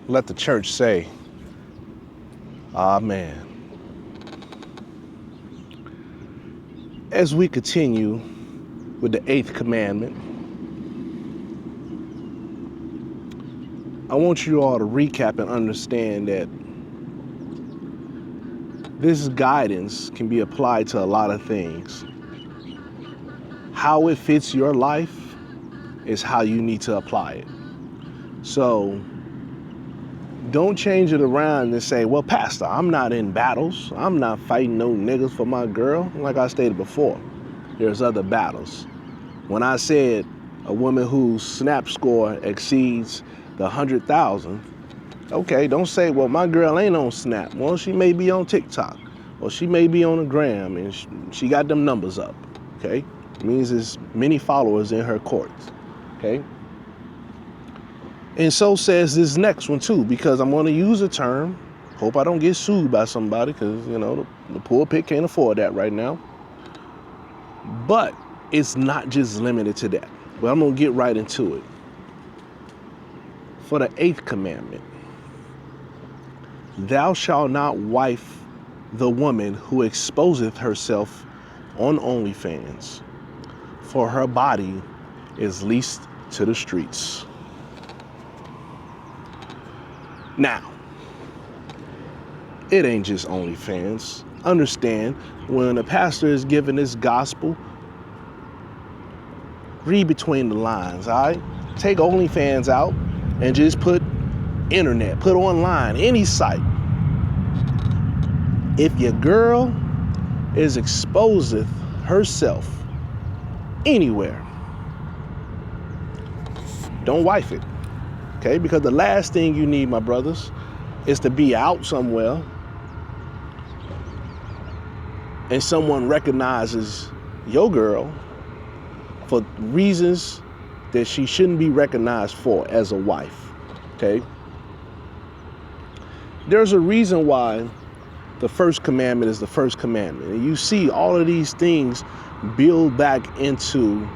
Let the church say, Amen. As we continue with the 8th commandment, I want you all to recap and understand that this guidance can be applied to a lot of things. How it fits your life is how you need to apply it. So don't change it around and say, well, Pastor, I'm not in battles. I'm not fighting no niggas for my girl. Like I stated before, there's other battles. When I said a woman whose snap score exceeds the 100,000, okay, don't say, well, my girl ain't on Snap. Well, she may be on TikTok, or she may be on the gram, and she got them numbers up, okay? It means there's many followers in her courts, okay? And so says this next one too, because I'm going to use a term. Hope I don't get sued by somebody, because, you know, the pulpit can't afford that right now. But it's not just limited to that. But I'm going to get right into it. For the 8th commandment, thou shalt not wife the woman who exposeth herself on Onlyfans, for her body is leased to the streets. Now, it ain't just Onlyfans. Understand, when a pastor is giving this gospel, read between the lines, all right? Take Onlyfans out and just put internet, put online, any site. If your girl is exposeth herself anywhere, don't wife it. Okay, because the last thing you need, my brothers, is to be out somewhere and someone recognizes your girl for reasons that she shouldn't be recognized for as a wife, okay? There's a reason why the first commandment is the first commandment. And you see all of these things build back into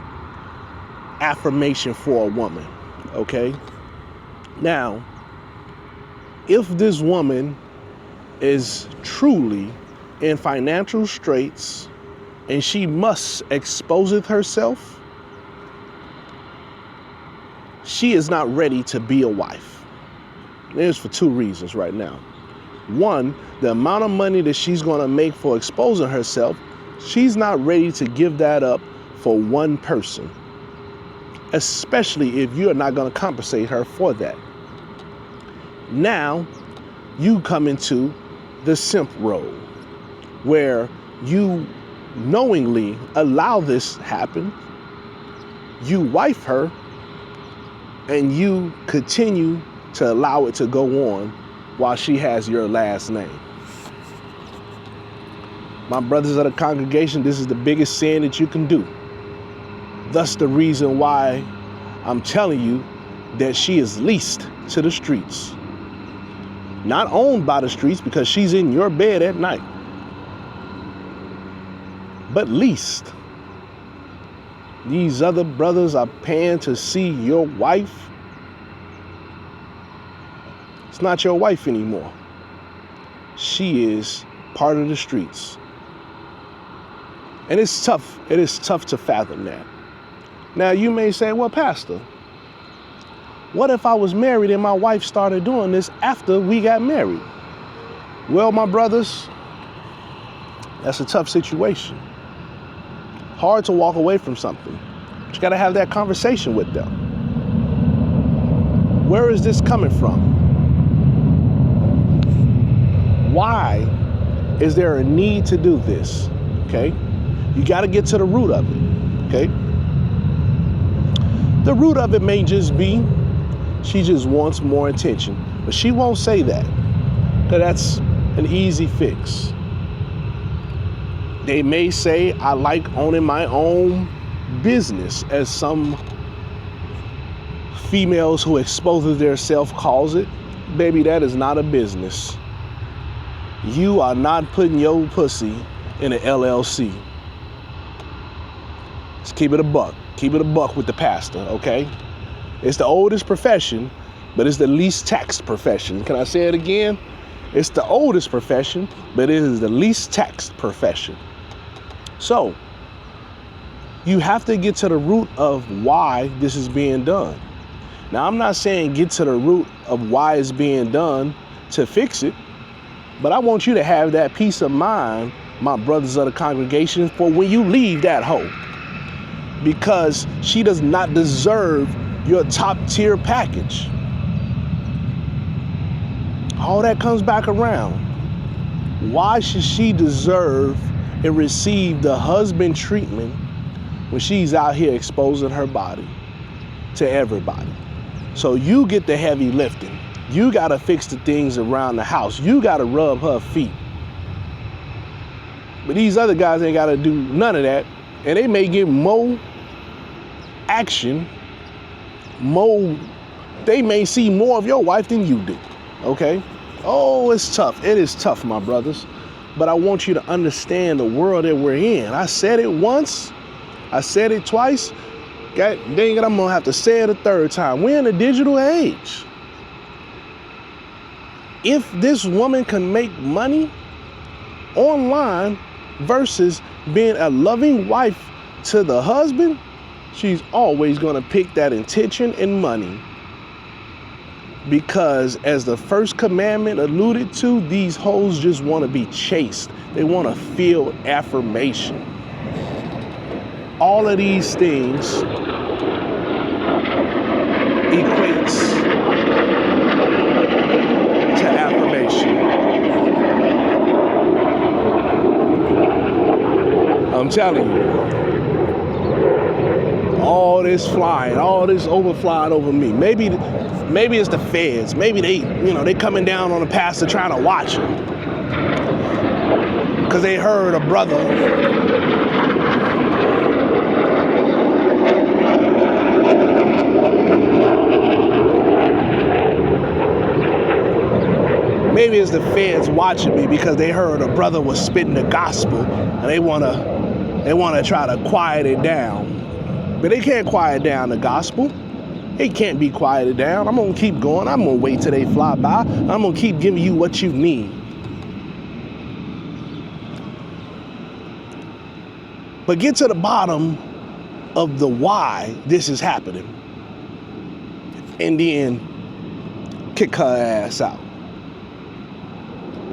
affirmation for a woman, okay? Now, if this woman is truly in financial straits and she must exposeth herself, she is not ready to be a wife. There's for 2 reasons right now. One, the amount of money that she's going to make for exposing herself, she's not ready to give that up for one person, especially if you're not going to compensate her for that. Now, you come into the simp role, where you knowingly allow this happen, you wife her, and you continue to allow it to go on while she has your last name. My brothers of the congregation, this is the biggest sin that you can do. Thus the reason why I'm telling you that she is leased to the streets. Not owned by the streets, because she's in your bed at night, but leased. These other brothers are paying to see your wife. It's not your wife anymore. She is part of the streets. And it's tough. It is tough to fathom that. Now you may say, well, Pastor, what if I was married and my wife started doing this after we got married? Well, my brothers, that's a tough situation. Hard to walk away from something. But you got to have that conversation with them. Where is this coming from? Why is there a need to do this? Okay? You got to get to the root of it. Okay? The root of it may just be she just wants more attention, but she won't say that, because that's an easy fix. They may say, I like owning my own business, as some females who exposes themselves calls it. Baby, that is not a business. You are not putting your pussy in an LLC. Let's keep it a buck. Keep it a buck with the pastor, okay? It's the oldest profession, but it's the least taxed profession. Can I say it again? It's the oldest profession, but it is the least taxed profession. So you have to get to the root of why this is being done. Now, I'm not saying get to the root of why it's being done to fix it, but I want you to have that peace of mind, my brothers of the congregation, for when you leave that hoe, because she does not deserve your top tier package. All that comes back around. Why should she deserve and receive the husband treatment when she's out here exposing her body to everybody? So you get the heavy lifting. You gotta fix the things around the house. You gotta rub her feet. But these other guys ain't gotta do none of that. And they may get more action, they may see more of your wife than you do, okay? Oh, it's tough. It is tough, my brothers. But I want you to understand the world that we're in. I said it once, I said it twice. God dang it, I'm gonna have to say it a third time. We're in a digital age. If this woman can make money online versus being a loving wife to the husband, she's always gonna pick that intention and money. Because as the first commandment alluded to, these hoes just wanna be chased. They wanna feel affirmation. All of these things equates to affirmation. I'm telling you, all this flying, all this overflying over me. Maybe it's the feds. Maybe they coming down on the pastor trying to watch him because they heard a brother Maybe it's the feds watching me because they heard a brother was spitting the gospel and they wanna try to quiet it down. But they can't quiet down the gospel. It can't be quieted down. I'm gonna keep going. I'm gonna wait till they fly by. I'm gonna keep giving you what you need. But get to the bottom of the why this is happening. And then kick her ass out.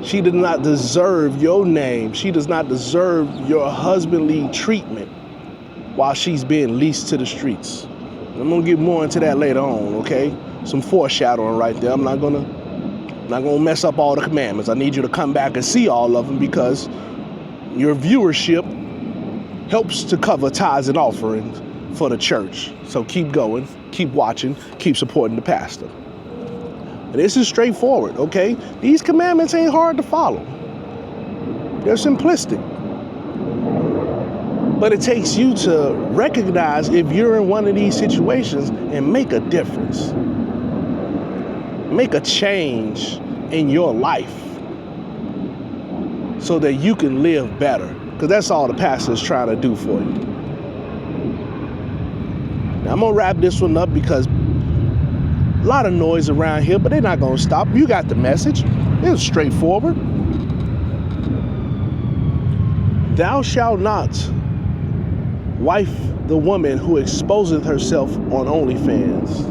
She does not deserve your name. She does not deserve your husbandly treatment while she's being leased to the streets. I'm gonna get more into that later on, okay? Some foreshadowing right there. I'm not gonna mess up all the commandments. I need you to come back and see all of them because your viewership helps to cover tithes and offerings for the church. So keep going, keep watching, keep supporting the pastor. This is straightforward, okay? These commandments ain't hard to follow. They're simplistic. But it takes you to recognize if you're in one of these situations and make a difference. Make a change in your life so that you can live better. Because that's all the pastor is trying to do for you. Now, I'm going to wrap this one up because a lot of noise around here, but they're not going to stop. You got the message. It's straightforward. Thou shalt not wife the woman who exposeth herself on Onlyfans,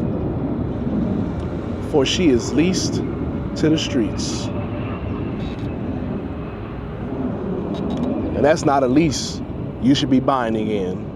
for she is leased to the streets. And that's not a lease you should be binding in.